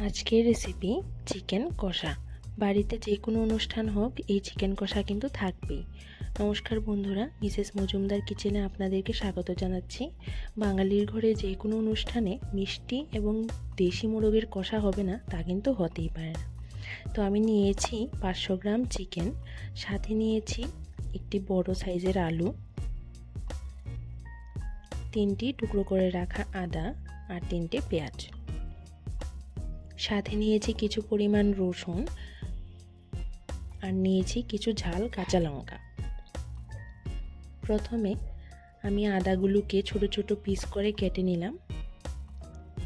আজকের recipe chicken কষা। বাড়িতে যে কোনো অনুষ্ঠান হোক এই চিকেন কষা কিন্তু থাকবেই। নমস্কার বন্ধুরা, মিসেস মজুমদার কিচেনে আপনাদেরকে স্বাগত জানাচ্ছি। বাঙালির ঘরে যে কোনো অনুষ্ঠানে মিষ্টি এবং দেশি মোরগের কষা হবে না তা কিন্তু হতেই পারে না। তো আমি নিয়েছি 500 গ্রাম চিকেন, সাথে নিয়েছি একটি বড় সাইজের আলু, 3টি টুকরো করে রাখা আদা আর 3টে পেঁয়াজ। সাথে নিয়েছি কিছু পরিমাণ রসুন আর নিয়েছি কিছু ঝাল কাঁচা লঙ্কা। প্রথমে আমি আদাগুলোকে ছোট ছোট পিস করে কেটে নিলাম।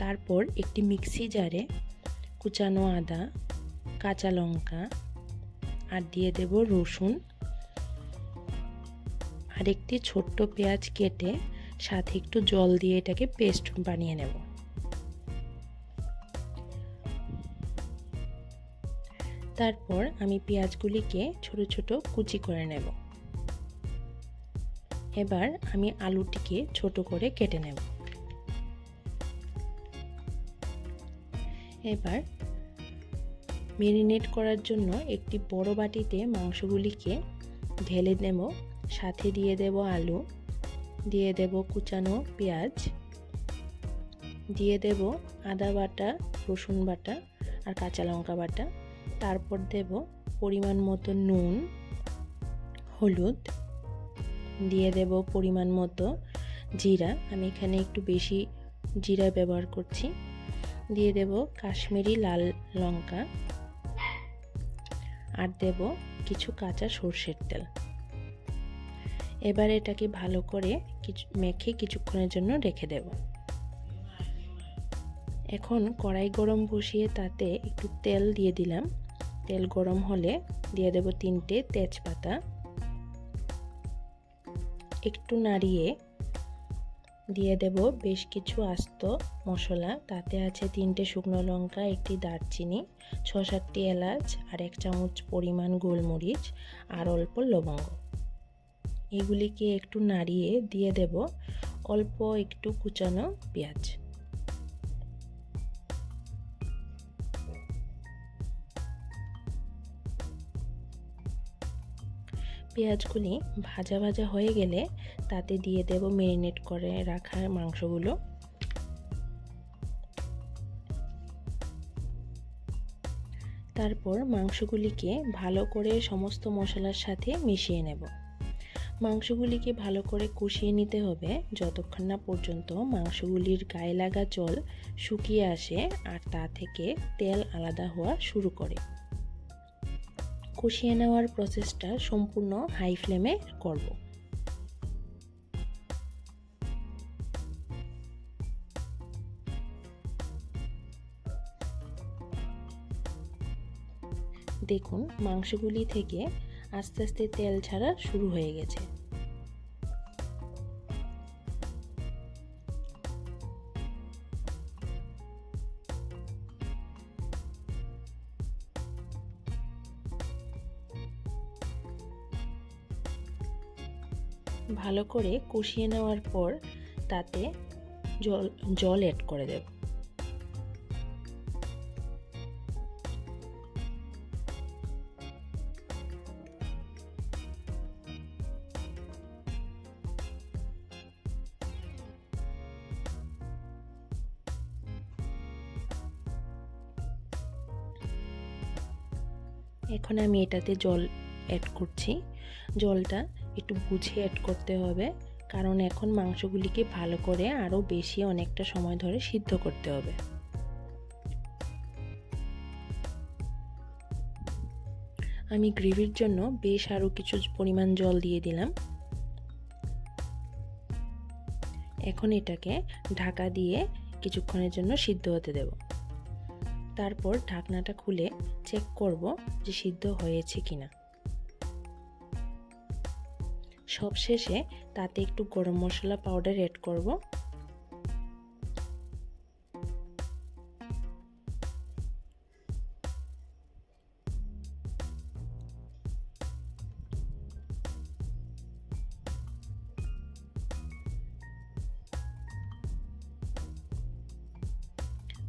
তারপর একটি মিক্সি জারে কুচানো আদা, কাঁচা লঙ্কা আর দিয়ে দেব রসুন আর একটি ছোট্ট পেঁয়াজ কেটে সাথে একটু জল দিয়ে এটাকে পেস্ট বানিয়ে নেব। তারপর আমি পেঁয়াজগুলিকে ছোট ছোট কুচি করে নেব। এবার আমি আলুটিকে ছোট করে কেটে নেব। এবার ম্যারিনেট করার জন্য একটি বড় বাটিতে মাংসগুলিকে ঢেলে নেব। সাথে দিয়ে দেব আলু, দিয়ে দেব কুচানো পেঁয়াজ, দিয়ে দেব আদা বাটা, রসুন বাটা আর কাঁচা লঙ্কা বাটা। তারপর দেব পরিমাণ মতো নুন, হলুদ, দিয়ে দেব পরিমাণ মতো জিরা, আমি এখানে একটু বেশি জিরা ব্যবহার করছি, দিয়ে দেব কাশ্মীরি লাল লঙ্কা আর দেব কিছু কাঁচা সরষের তেল। এবার এটাকে ভালো করে মেখে কিছুক্ষণের জন্য রেখে দেব। এখন কড়াই গরম বসিয়ে তাতে একটু তেল দিয়ে দিলাম। তেল গরম হলে দিয়ে দেব 3টে তেজপাতা, একটু নাড়িয়ে দিয়ে দেব বেশ কিছু আস্ত মশলা। তাতে আছে 3টে শুকনো লঙ্কা, একটি দারচিনি, 6-7টি এলাচ আর 1 চামচ পরিমাণ গোলমরিচ আর অল্প লবঙ্গ। এগুলিকে একটু নাড়িয়ে দিয়ে দেব অল্প একটু কুচানো পেঁয়াজ। পেঁয়াজগুলি ভাজা ভাজা হয়ে গেলে তাতে দিয়ে দেব ম্যারিনেট করে রাখা মাংসগুলো। তারপর মাংসগুলিকে ভালো করে সমস্ত মশলার সাথে মিশিয়ে নেব। মাংসগুলিকে ভালো করে কষিয়ে নিতে হবে যতক্ষণ না পর্যন্ত মাংসগুলির গায়ে লাগা জল শুকিয়ে আসে আর তা থেকে তেল আলাদা হওয়া শুরু করে। কষিয়ে নেওয়ার প্রসেসটা সম্পূর্ণ হাই ফ্লেমে করব। দেখুন মাংসগুলি থেকে আস্তে আস্তে তেল ছাড়া শুরু হয়ে গেছে। ভালো করে কষিয়ে নেওয়ার পর তাতে জল অ্যাড করে দেব। এখন আমি এটাতে জল অ্যাড করছি। জলটা একটু বুঝে অ্যাড করতে হবে, কারণ এখন মাংসগুলিকে ভালো করে আরও বেশি অনেকটা সময় ধরে সিদ্ধ করতে হবে। আমি গ্রেভির জন্য বেশ আরও কিছু পরিমাণ জল দিয়ে দিলাম। এখন এটাকে ঢাকা দিয়ে কিছুক্ষণের জন্য সিদ্ধ হতে দেব। তারপর ঢাকনাটা খুলে চেক করব যে সিদ্ধ হয়েছে কিনা। সবশেষে তাতে একটু গরম মশলা পাউডার অ্যাড করব।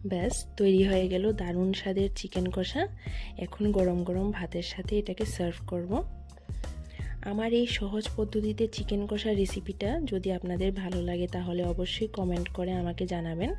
ব্যাস তৈরি হয়ে গেল দারুণ স্বাদের চিকেন কষা। এখন গরম গরম ভাতের সাথে এটাকে সার্ভ করব। আমার এই সহজ পদ্ধতিতে চিকেন কষা রেসিপিটা যদি আপনাদের ভালো লাগে তাহলে অবশ্যই কমেন্ট করে আমাকে জানাবেন।